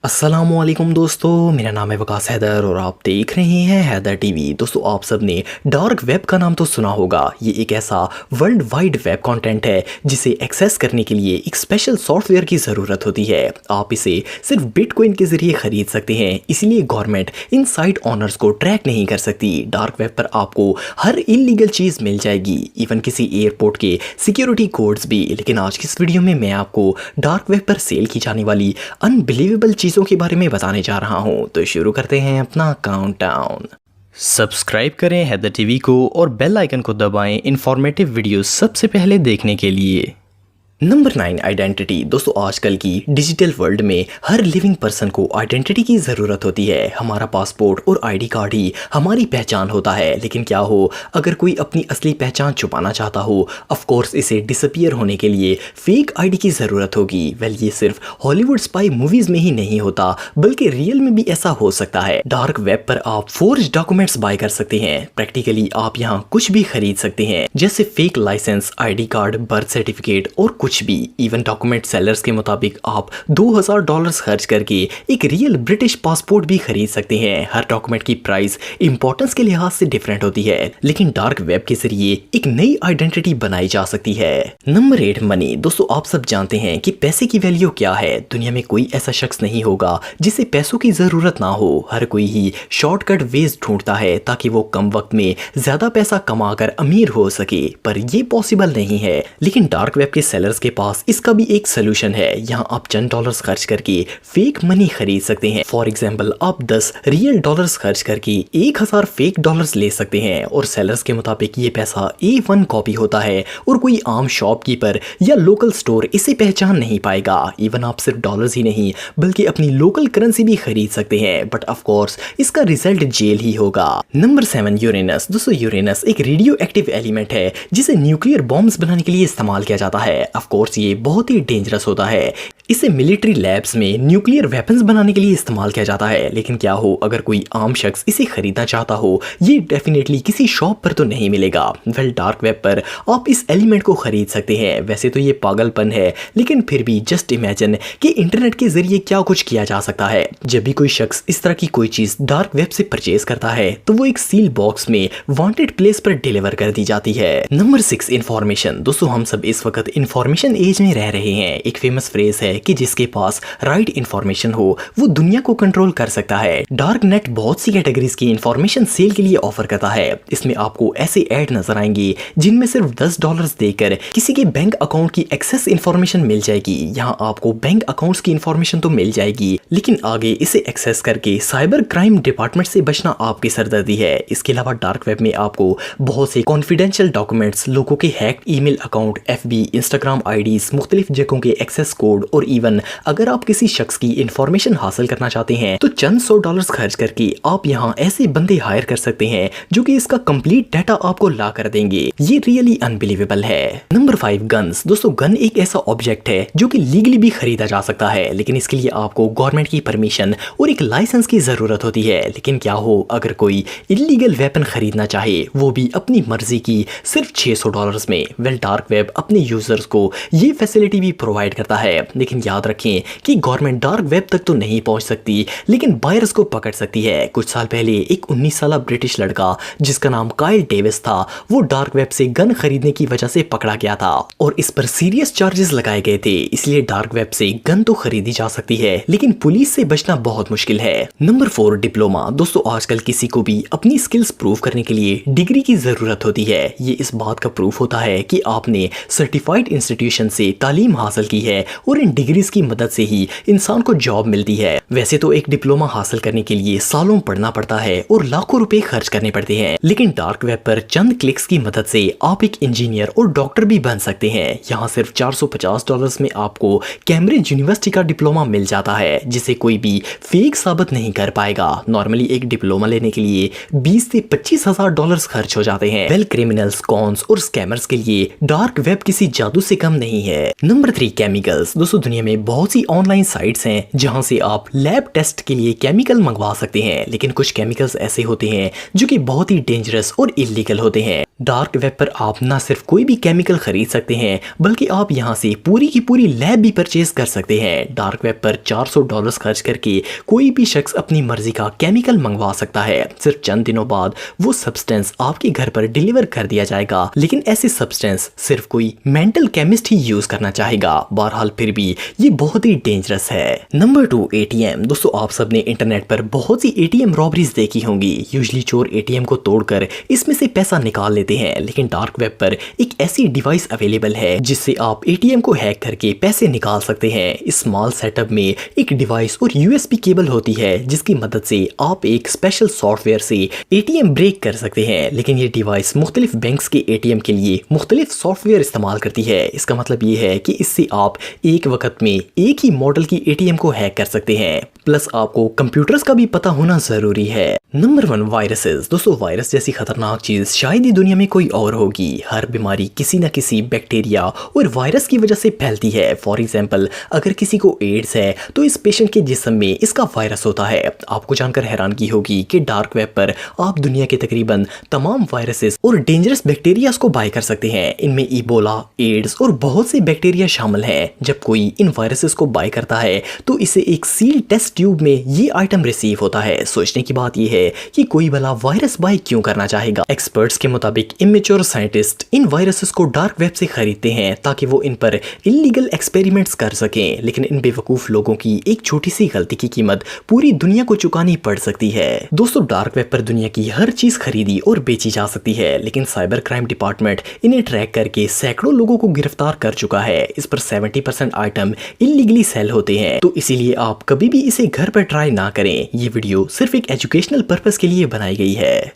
अस्सलामुअलैकुम दोस्तों, मेरा नाम है वकास हैदर और आप देख रहे हैं हैदर टीवी। दोस्तों, आप सब ने डार्क वेब का नाम तो सुना होगा। ये एक ऐसा वर्ल्ड वाइड वेब कंटेंट है जिसे एक्सेस करने के लिए एक स्पेशल सॉफ्टवेयर की ज़रूरत होती है। आप इसे सिर्फ बिटकॉइन के ज़रिए ख़रीद सकते हैं, इसीलिए गवर्नमेंट इन साइट ऑनर्स को ट्रैक नहीं कर सकती। डार्क वेब पर आपको हर इलीगल चीज़ मिल जाएगी, इवन किसी एयरपोर्ट के सिक्योरिटी कोड्स भी। लेकिन आज की इस वीडियो में मैं आपको डार्क वेब पर सेल की जाने वाली अनबिलीवेबल चीज़ों के बारे में बताने जा रहा हूं। तो शुरू करते हैं अपना काउंटडाउन। सब्सक्राइब करें हैदर टीवी को और बेल आइकन को दबाएं इंफॉर्मेटिव वीडियो सबसे पहले देखने के लिए। Number 9, identity. दोस्तों, आजकल की डिजिटल वर्ल्ड में हर लिविंग पर्सन को आइडेंटिटी की ज़रूरत होती है। हमारा पासपोर्ट और आईडी कार्ड ही हमारी पहचान होता है। लेकिन क्या हो अगर कोई अपनी असली पहचान छुपाना चाहता हो? ऑफ कोर्स इसे डिसअपीयर होने के लिए फेक आईडी की ज़रूरत होगी। वेल, ये सिर्फ हॉलीवुड स्पाई मूवीज़ में ही नहीं होता, बल्कि रियल में भी ऐसा हो सकता है। डार्क वेब पर आप फोर्ज डॉक्यूमेंट्स बाय कर सकते हैं। प्रैक्टिकली आप यहाँ कुछ भी खरीद सकते हैं, जैसे fake license, ID card, birth certificate और कुछ भी। इवन डॉक्यूमेंट सेलर्स के मुताबिक आप $2000 खर्च करके एक रियल ब्रिटिश पासपोर्ट भी खरीद सकते हैं। हर डॉक्यूमेंट की प्राइस इंपॉर्टेंस के लिहाज से डिफरेंट होती है, लेकिन डार्क वेब के जरिए एक नई आइडेंटिटी बनाई जा सकती है। Number 8, money. दोस्तों, आप सब जानते हैं कि पैसे की वैल्यू क्या है। दुनिया में कोई ऐसा शख्स नहीं होगा जिसे पैसों की जरूरत ना हो। हर कोई ही शॉर्टकट वेज ढूंढता है ताकि वो कम वक्त में ज्यादा पैसा कमाकर अमीर हो सके, पर ये पॉसिबल नहीं है। लेकिन डार्क वेब के सेलर्स के पास इसका भी एक सोल्यूशन है। यहाँ आप चंद डॉलर्स खर्च करके फेक मनी खरीद सकते हैं। फॉर एग्जाम्पल, आप 10 रियल डॉलर्स खर्च करके 1000 फेक डॉलर्स ले सकते हैं और सेलर्स के मुताबिक ये पैसा A1 कॉपी होता है और कोई आम शॉपकीपर या लोकल स्टोर इसे पहचान नहीं पाएगा। इवन आप सिर्फ डॉलर्स ही नहीं बल्कि अपनी लोकल करेंसी भी खरीद सकते हैं, बट ऑफ कोर्स इसका रिजल्ट जेल ही होगा। Number 7, Uranus. दोस्तों, यूरेनस एक रेडियो एक्टिव एलिमेंट है जिसे न्यूक्लियर बॉम्ब्स बनाने के लिए इस्तेमाल किया जाता है। ऑफ कोर्स ये बहुत ही डेंजरस होता है। इसे मिलिट्री लैब्स में न्यूक्लियर वेपन्स बनाने के लिए इस्तेमाल किया जाता है। लेकिन क्या हो अगर कोई आम शख्स इसे खरीदना चाहता हो? ये डेफिनेटली किसी शॉप पर तो नहीं मिलेगा। वेल, डार्क वेब पर आप इस एलिमेंट को खरीद सकते हैं। वैसे तो ये पागलपन है, लेकिन फिर भी जस्ट इमेजिन कि इंटरनेट के जरिए क्या कुछ किया जा सकता है। जब भी कोई शख्स इस तरह की कोई चीज डार्क वेब से परचेज करता है तो वो एक सील बॉक्स में वांटेड प्लेस पर डिलीवर कर दी जाती है। Number 6, information. दोस्तों, हम सब इस वक्त इंफॉर्मेशन एज में रह रहे हैं। एक फेमस फ्रेज है कि जिसके पास राइट इंफॉर्मेशन हो वो दुनिया को कंट्रोल कर सकता है। डार्क नेट बहुत सी कैटेगरीज की इंफॉर्मेशन सेल के लिए ऑफर करता है। इसमें आपको ऐसे ऐड नजर आएंगे जिनमें सिर्फ $10 देकर किसी के बैंक अकाउंट की एक्सेस इंफॉर्मेशन मिल जाएगी। यहाँ आपको बैंक अकाउंट्स की इंफॉर्मेशन तो मिल जाएगी, लेकिन आगे इसे एक्सेस करके साइबर क्राइम डिपार्टमेंट से बचना आपकी सरदर्दी है। इसके अलावा डार्क वेब में आपको बहुत से कॉन्फिडेंशियल डॉक्यूमेंट्स, लोगों के hacked email account, FB, Instagram IDs, मुख्तलिफ जगहों के एक्सेस कोड और इवन अगर आप किसी शख्स की इंफॉर्मेशन हासिल करना चाहते हैं तो चंद $100 खर्च करके आप यहाँ ऐसे बंदे हायर कर सकते हैं जो कि इसका कंप्लीट डाटा आपको ला कर देंगे। ये रियली अनबिलीवेबल है। Number 5, guns. दोस्तों, गन एक ऐसा ऑब्जेक्ट है जो कि लीगली भी खरीदा जा सकता है, लेकिन इसके लिए आपको गवर्नमेंट की परमिशन और एक लाइसेंस की जरूरत होती है। लेकिन क्या हो अगर कोई इलीगल वेपन खरीदना चाहे, वो भी अपनी मर्जी की, सिर्फ $600 में? वेल, डार्क वेब अपने यूजर्स को ये फैसिलिटी भी प्रोवाइड करता है। लेकिन याद रखें कि गवर्नमेंट डार्क वेब तक तो नहीं पहुंच सकती, लेकिन बायर्स को पकड़ सकती है। कुछ साल पहले एक 19 साल ब्रिटिश लड़का जिसका नाम काइल डेविस था, वो डार्क वेब से गन खरीदने की वजह से पकड़ा गया था और इस पर सीरियस चार्जेस लगाए गए थे। इसलिए डार्क वेब से गन तो खरीदी जा सकती है, लेकिन पुलिस से बचना बहुत मुश्किल है। Number 4, diploma. दोस्तों, आजकल किसी को भी अपनी स्किल्स प्रूव करने के लिए डिग्री की जरूरत होती है। ये इस बात का प्रूफ होता है कि आपने सर्टिफाइड इंस्टीट्यूशन से तालीम हासिल की है और इन डिग्रीज की मदद से ही इंसान को जॉब मिलती है। वैसे तो एक डिप्लोमा हासिल करने के लिए सालों पढ़ना पड़ता है और लाखों रुपए खर्च करने पड़ते हैं, लेकिन डार्क वेब पर चंद क्लिक्स की मदद से आप एक इंजीनियर और डॉक्टर भी बन सकते हैं। यहाँ सिर्फ $450 में आपको कैम्ब्रिज यूनिवर्सिटी का डिप्लोमा मिल जाता है, जिसे कोई भी फेक साबित नहीं कर पाएगा। नॉर्मली एक डिप्लोमा लेने के लिए $20,000 से $25,000 खर्च हो जाते हैं। वेल, क्रिमिनल्स, कॉन्स और स्कैमर्स के लिए डार्क वेब किसी जादू से कम नहीं है। Number 3 chemicals. दोस्तों दुनिया में बहुत सी ऑनलाइन साइट्स हैं जहां से आप लैब टेस्ट के लिए केमिकल मंगवा सकते हैं, लेकिन कुछ केमिकल्स ऐसे होते हैं जो कि बहुत ही डेंजरस और इलीगल होते हैं। डार्क वेब पर आप ना सिर्फ कोई भी केमिकल खरीद सकते हैं बल्कि आप यहां से पूरी की पूरी लैब भी परचेज कर सकते हैं। डार्क वेब पर $400 खर्च करके कोई भी शख्स अपनी मर्जी का केमिकल मंगवा सकता है। सिर्फ चंद दिनों बाद वो सब्सटेंस आपके घर पर डिलीवर कर दिया जाएगा, लेकिन ऐसी सब्सटेंस सिर्फ कोई मेंटल केमिस्ट ही यूज करना चाहेगा। बहरहाल फिर भी ये बहुत ही डेंजरस है। Number 2 ATM। दोस्तों आप सबने इंटरनेट पर बहुत सी ATM रॉबरीज देखी होंगी। यूजली चोर ATM को तोड़कर इसमें से पैसा निकाल लेते हैं, लेकिन डार्क वेब पर एक ऐसी डिवाइस अवेलेबल है जिससे आप ATM को हैक करके पैसे निकाल सकते हैं। इस स्मॉल सेटअप में एक डिवाइस और USB केबल होती है जिसकी मदद से आप एक स्पेशल सॉफ्टवेयर से ATM ब्रेक कर सकते हैं, लेकिन ये डिवाइस मुख्तलिफ बैंक्स के ATM के लिए मुख्तलिफ सॉफ्टवेयर इस्तेमाल करती है। इसका मतलब ये है कि इससे आप एक वक्त में एक ही मॉडल की ATM को हैक कर सकते हैं। प्लस आपको कंप्यूटर्स का भी पता होना जरूरी है। Number 1 viruses. दोस्तों वायरस जैसी खतरनाक चीज शायद ही दुनिया में कोई और होगी। हर बीमारी किसी न किसी बैक्टीरिया और वायरस की वजह से फैलती है। फॉर एग्जाम्पल अगर किसी को एड्स है तो इस पेशेंट के जिस्म में इसका वायरस होता है। आपको जानकर हैरानगी होगी कि डार्क वेब पर आप दुनिया के तकरीबन तमाम वायरसेस और डेंजरस बैक्टीरिया को बाय कर सकते हैं। इनमें इबोला, एड्स और बहुत से बैक्टीरिया शामिल हैं। जब कोई इन वायरसेस को बाय करता है तो इसे एक सील टेस्ट ट्यूब में ये आइटम रिसीव होता है। सोचने की बात यह है कि कोई भला वायरस बाय क्यों करना चाहेगा। एक्सपर्ट्स के मुताबिक इमेच्योर साइंटिस्ट इन वायरसेस को डार्क वेब से खरीदते हैं ताकि वो इन पर इलीगल एक्सपेरिमेंट्स कर सकें, लेकिन इन बेवकूफ लोगों की एक छोटी सी गलती की कीमत पूरी दुनिया को चुकानी पड़ सकती है। दोस्तों डार्क वेब पर दुनिया की हर चीज खरीदी और बेची जा सकती है, लेकिन साइबर क्राइम डिपार्टमेंट इन्हें ट्रैक करके सैकड़ों लोगों को गिरफ्तार कर चुका है। इस पर 70% आइटम इलीगली सेल होते हैं, तो इसीलिए आप कभी भी इसे घर पर ट्राई ना करें। ये वीडियो सिर्फ एक एजुकेशनल पर्पस के लिए बनाई गई है।